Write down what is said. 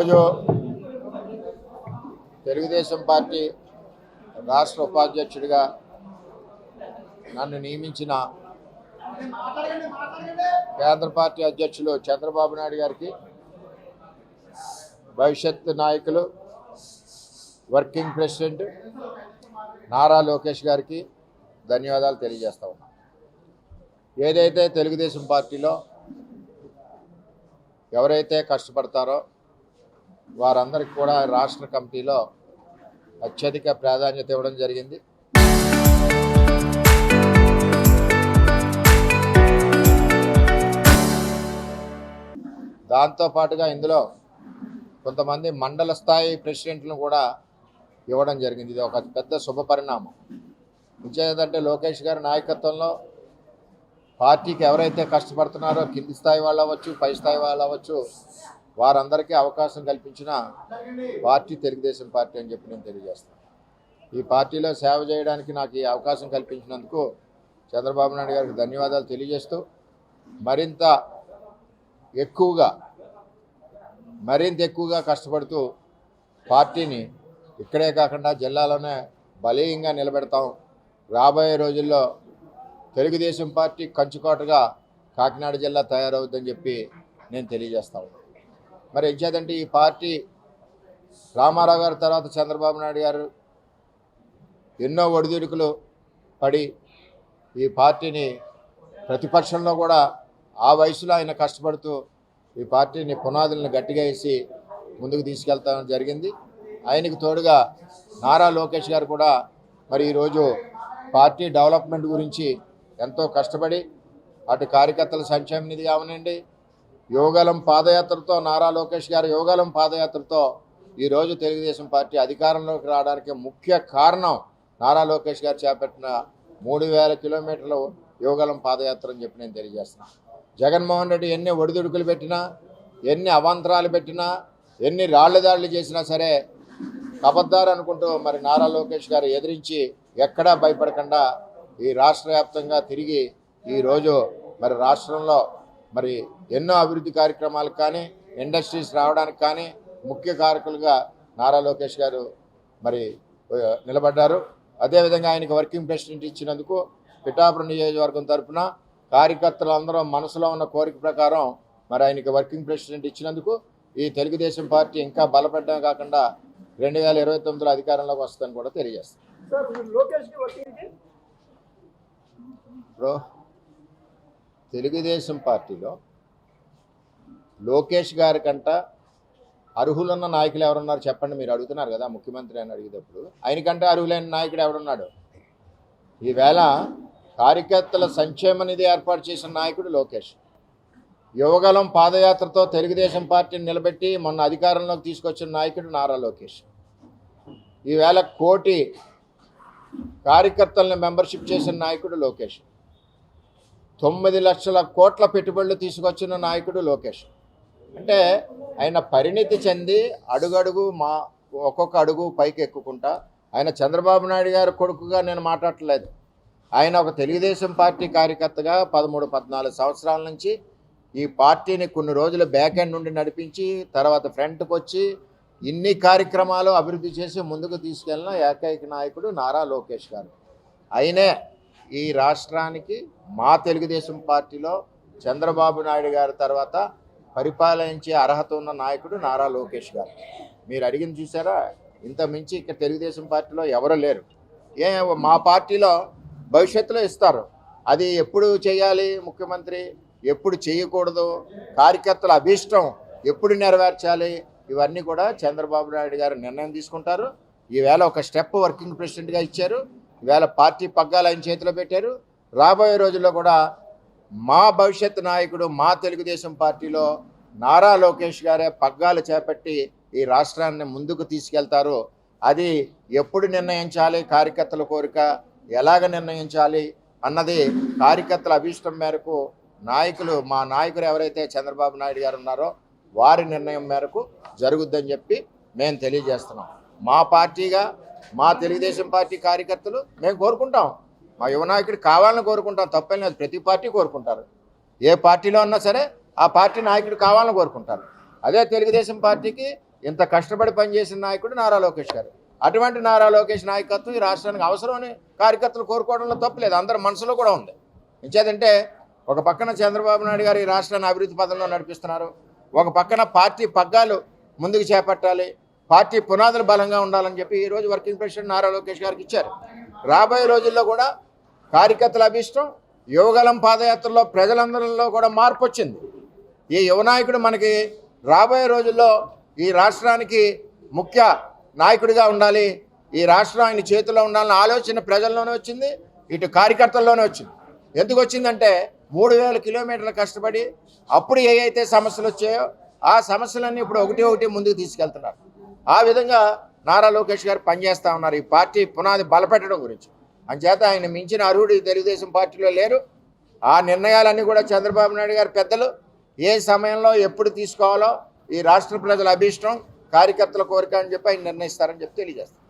ఈరోజు తెలుగుదేశం పార్టీ రాష్ట్ర ఉపాధ్యక్షుడిగా నన్ను నియమించిన కేంద్ర పార్టీ అధ్యక్షులు చంద్రబాబు నాయుడు గారికి, భవిష్యత్ నాయకులు వర్కింగ్ ప్రెసిడెంట్ నారా లోకేష్ గారికి ధన్యవాదాలు తెలియజేస్తా ఉన్నాం. ఏదైతే తెలుగుదేశం పార్టీలో ఎవరైతే కష్టపడతారో వారందరికీ కూడా రాష్ట్ర కమిటీలో అత్యధిక ప్రాధాన్యత ఇవ్వడం జరిగింది. దాంతోపాటుగా ఇందులో కొంతమంది మండల స్థాయి ప్రెసిడెంట్లను కూడా ఇవ్వడం జరిగింది. ఇది ఒక పెద్ద శుభ పరిణామం. ఇంకేంటంటే లోకేష్ గారి నాయకత్వంలో పార్టీకి ఎవరైతే కష్టపడుతున్నారో కింది స్థాయి వాళ్ళు అవ్వచ్చు, పై స్థాయి వాళ్ళు అవ్వచ్చు, వారందరికీ అవకాశం కల్పించిన పార్టీ తెలుగుదేశం పార్టీ అని చెప్పి నేను తెలియజేస్తాను. ఈ పార్టీలో సేవ చేయడానికి నాకు ఈ అవకాశం కల్పించినందుకు చంద్రబాబు నాయుడు గారికి ధన్యవాదాలు తెలియజేస్తూ మరింత ఎక్కువగా కష్టపడుతూ పార్టీని ఇక్కడే కాకుండా జిల్లాలోనే బలీయంగా నిలబెడతాం. రాబోయే రోజుల్లో తెలుగుదేశం పార్టీ కంచుకోటగా కాకినాడ జిల్లా తయారవుద్దని చెప్పి నేను తెలియజేస్తాను. మరి ఎంచేదంటే ఈ పార్టీ రామారావు గారి తర్వాత చంద్రబాబు నాయుడు గారు ఎన్నో ఒడిదుడుకులు పడి ఈ పార్టీని ప్రతిపక్షంలో కూడా ఆ వయసులో ఆయన కష్టపడుతూ ఈ పార్టీని పునాదులను గట్టిగా వేసి ముందుకు తీసుకెళ్తాం జరిగింది. ఆయనకు తోడుగా నారా లోకేష్ గారు కూడా మరి ఈరోజు పార్టీ డెవలప్మెంట్ గురించి ఎంతో కష్టపడి అటు కార్యకర్తల సంక్షేమ నిధి కావనండి, యోగాలం పాదయాత్రతో నారా లోకేష్ గారు యోగాలం పాదయాత్రతో ఈరోజు తెలుగుదేశం పార్టీ అధికారంలోకి రావడానికి ముఖ్య కారణం నారా లోకేష్ గారు చేపట్టిన 3000 కిలోమీటర్ల యోగాలం పాదయాత్ర అని చెప్పి నేను తెలియజేస్తున్నాను. జగన్మోహన్ రెడ్డి ఎన్ని ఒడిదుడుకులు పెట్టినా, ఎన్ని అవాంతరాలు పెట్టినా, ఎన్ని రాళ్ల దాడులు చేసినా సరే అబద్ధాలు అనుకుంటూ మరి నారా లోకేష్ గారు ఎదిరించి ఎక్కడా భయపడకుండా ఈ రాష్ట్ర వ్యాప్తంగా తిరిగి ఈరోజు మరి రాష్ట్రంలో మరి ఎన్నో అభివృద్ధి కార్యక్రమాలకు కానీ ఇండస్ట్రీస్ రావడానికి కానీ ముఖ్య కారకులుగా నారా లోకేష్ గారు మరి నిలబడ్డారు. అదేవిధంగా ఆయనకు వర్కింగ్ ప్రెసిడెంట్ ఇచ్చినందుకు పిఠాపురం నియోజకవర్గం తరఫున కార్యకర్తలందరూ మనసులో ఉన్న కోరిక ప్రకారం మరి ఆయనకి వర్కింగ్ ప్రెసిడెంట్ ఇచ్చినందుకు ఈ తెలుగుదేశం పార్టీ ఇంకా బలపడడం కాకుండా 2029లో అధికారంలోకి వస్తుందని కూడా తెలియజేస్తాం. ఇప్పుడు తెలుగుదేశం పార్టీలో లోకేష్ గారి కంట అర్హులున్న నాయకులు ఎవరున్నారు చెప్పండి. మీరు అడుగుతున్నారు కదా ముఖ్యమంత్రి అని అడిగేటప్పుడు, ఆయనకంటే అర్హులైన నాయకుడు ఎవరున్నాడు? ఈవేళ కార్యకర్తల సంక్షేమ నిధి ఏర్పాటు చేసిన నాయకుడు లోకేష్. యువగలం పాదయాత్రతో తెలుగుదేశం పార్టీని నిలబెట్టి మొన్న అధికారంలోకి తీసుకొచ్చిన నాయకుడు నారా లోకేష్. ఈవేళ 1 కోటి కార్యకర్తలను మెంబర్షిప్ చేసిన నాయకుడు లోకేష్. 9 లక్షల కోట్ల పెట్టుబడులు తీసుకొచ్చిన నాయకుడు లోకేష్. అంటే ఆయన పరిణితి చెంది అడుగడుగు ఒక్కొక్క అడుగు పైకి ఎక్కుకుంటా, ఆయన చంద్రబాబు నాయుడు గారి కొడుకుగా నేను మాట్లాడలేదు. ఆయన ఒక తెలుగుదేశం పార్టీ కార్యకర్తగా 13-14 సంవత్సరాల నుంచి ఈ పార్టీని కొన్ని రోజులు బ్యాక్ ఎండ్ నుండి నడిపించి తర్వాత ఫ్రంట్కి వచ్చి ఇన్ని కార్యక్రమాలు అభివృద్ధి చేసి ముందుకు తీసుకెళ్ళిన ఏకైక నాయకుడు నారా లోకేష్ గారు. అయినే ఈ రాష్ట్రానికి మా తెలుగుదేశం పార్టీలో చంద్రబాబు నాయుడు గారి తర్వాత పరిపాలించే అర్హత ఉన్న నాయకుడు నారా లోకేష్ గారు. మీరు అడిగింది చూసారా, ఇంత మించి ఇక్కడ తెలుగుదేశం పార్టీలో ఎవరు లేరు. మా పార్టీలో భవిష్యత్తులో ఇస్తారు, అది ఎప్పుడు చేయాలి ముఖ్యమంత్రి, ఎప్పుడు చేయకూడదు, కార్యకర్తల అభీష్టం ఎప్పుడు నెరవేర్చాలి, ఇవన్నీ కూడా చంద్రబాబు నాయుడు గారు నిర్ణయం తీసుకుంటారు. ఈవేళ ఒక స్టెప్ వర్కింగ్ ప్రెసిడెంట్గా ఇచ్చారు. ఈవేళ పార్టీ పగ్గాలు ఆయన చేతిలో పెట్టారు. రాబోయే రోజుల్లో కూడా మా భవిష్యత్ నాయకుడు మా తెలుగుదేశం పార్టీలో నారా లోకేష్ గారే పగ్గాలు చేపట్టి ఈ రాష్ట్రాన్ని ముందుకు తీసుకెళ్తారు. అది ఎప్పుడు నిర్ణయించాలి, కార్యకర్తల కోరిక ఎలాగ నిర్ణయించాలి అన్నది కార్యకర్తల అభీష్టం మేరకు మా నాయకులు ఎవరైతే చంద్రబాబు నాయుడు గారు ఉన్నారో వారి నిర్ణయం మేరకు జరుగుద్దని చెప్పి మేము తెలియజేస్తున్నాం. మా పార్టీగా మా తెలుగుదేశం పార్టీ కార్యకర్తలు మేము కోరుకుంటాం, మా యువ నాయకుడు కావాలని కోరుకుంటాం, తప్పేం లేదు. ప్రతి పార్టీ కోరుకుంటారు, ఏ పార్టీలో ఉన్నా సరే ఆ పార్టీ నాయకుడు కావాలని కోరుకుంటారు. అదే తెలుగుదేశం పార్టీకి ఇంత కష్టపడి పనిచేసిన నాయకుడు నారా లోకేష్ గారు. అటువంటి నారా లోకేష్ నాయకత్వం ఈ రాష్ట్రానికి అవసరమని కార్యకర్తలు కోరుకోవడంలో తప్పులేదు, అందరి మనసులో కూడా ఉంది. ఇంచేదంటే ఒక పక్కన చంద్రబాబు నాయుడు గారు ఈ రాష్ట్రాన్ని అభివృద్ధి పదంలో నడిపిస్తున్నారు, ఒక పక్కన పార్టీ పగ్గాలు ముందుకు చేపట్టాలి, పార్టీ పునాదులు బలంగా ఉండాలని చెప్పి ఈరోజు వర్కింగ్ ప్రెసిడెంట్ నారా లోకేష్ గారికి ఇచ్చారు. రాబోయే రోజుల్లో కూడా కార్యకర్తల అభిష్టం, యువగలం పాదయాత్రలో ప్రజలందరిలో కూడా మార్పు వచ్చింది. ఈ యువ నాయకుడు మనకి రాబోయే రోజుల్లో ఈ రాష్ట్రానికి ముఖ్య నాయకుడిగా ఉండాలి, ఈ రాష్ట్రం ఆయన చేతిలో ఉండాలన్న ఆలోచన ప్రజల్లోనే వచ్చింది, ఇటు కార్యకర్తల్లోనే వచ్చింది. ఎందుకు వచ్చిందంటే 3000 కిలోమీటర్లు కష్టపడి అప్పుడు ఏవైతే సమస్యలు వచ్చాయో ఆ సమస్యలన్నీ ఇప్పుడు ఒకటి ఒకటి ముందుకు తీసుకెళ్తున్నారు. ఆ విధంగా నారా లోకేష్ గారు పనిచేస్తూ ఉన్నారు ఈ పార్టీ పునాది బలపెట్టడం గురించి. అంచేత ఆయన మించిన అర్హుడు తెలుగుదేశం పార్టీలో లేరు. ఆ నిర్ణయాలన్నీ కూడా చంద్రబాబు నాయుడు గారు పెద్దలు ఏ సమయంలో ఎప్పుడు తీసుకోవాలో ఈ రాష్ట్ర ప్రజల అభీష్టం, కార్యకర్తల కోరిక అని చెప్పి ఆయన నిర్ణయిస్తారని చెప్పి తెలియజేస్తారు.